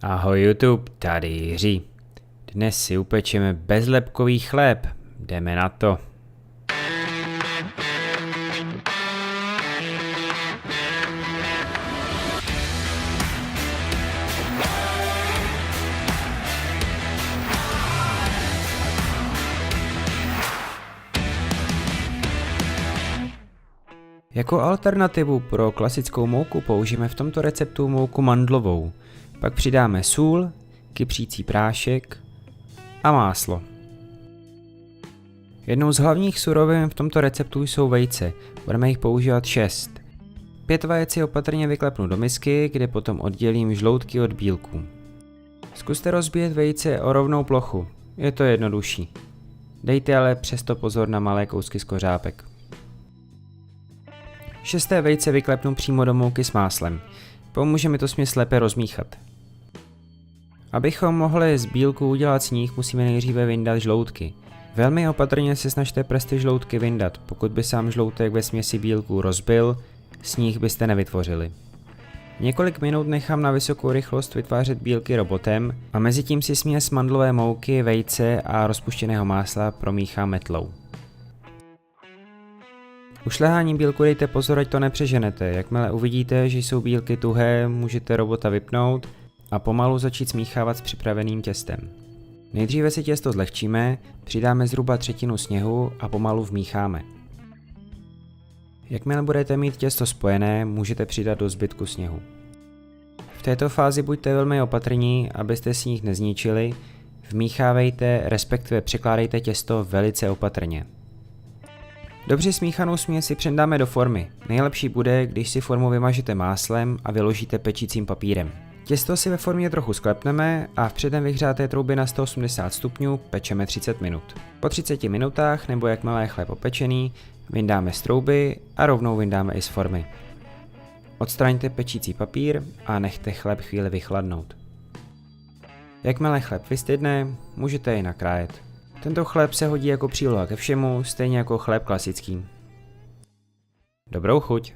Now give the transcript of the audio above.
Ahoj YouTube, tady Jiří. Dnes si upečeme bezlepkový chléb. Jdeme na to. Jako alternativu pro klasickou mouku použijeme v tomto receptu mouku mandlovou. Pak přidáme sůl, kypřící prášek a máslo. Jednou z hlavních surovin v tomto receptu jsou vejce, budeme jich používat 6. 5 vajec si opatrně vyklepnu do misky, kde potom oddělím žloutky od bílků. Zkuste rozbíjet vejce o rovnou plochu, je to jednodušší. Dejte ale přesto pozor na malé kousky z kořápek. 6. vejce vyklepnu přímo do mouky s máslem, pomůže mi to směs lépe rozmíchat. Abychom mohli z bílku udělat sníh, musíme nejdříve vyndat žloutky. Velmi opatrně se snažte prsty žloutky vyndat, pokud by sám žloutek ve směsi bílku rozbil, sníh byste nevytvořili. Několik minut nechám na vysokou rychlost vytvářet bílky robotem a mezitím si směs mandlové mouky, vejce a rozpuštěného másla promíchám metlou. U šlehání bílku dejte pozor, ať to nepřeženete, jakmile uvidíte, že jsou bílky tuhé, můžete robota vypnout a pomalu začít smíchávat s připraveným těstem. Nejdříve si těsto zlehčíme, přidáme zhruba 1/3 sněhu a pomalu vmícháme. Jakmile budete mít těsto spojené, můžete přidat do zbytku sněhu. V této fázi buďte velmi opatrní, abyste sníh nezničili, vmíchávejte, respektive překládejte těsto velice opatrně. Dobře smíchanou směs si předáme do formy. Nejlepší bude, když si formu vymažete máslem a vyložíte pečícím papírem. Těsto si ve formě trochu sklepneme a v předem vyhřáté troubě na 180 stupňů pečeme 30 minut. Po 30 minutách, nebo jakmile je chléb opečený, vyndáme z trouby a rovnou vyndáme i z formy. Odstraňte pečící papír a nechte chléb chvíli vychladnout. Jakmile chléb vystydne, můžete jej nakrájet. Tento chléb se hodí jako příloha ke všemu, stejně jako chléb klasický. Dobrou chuť!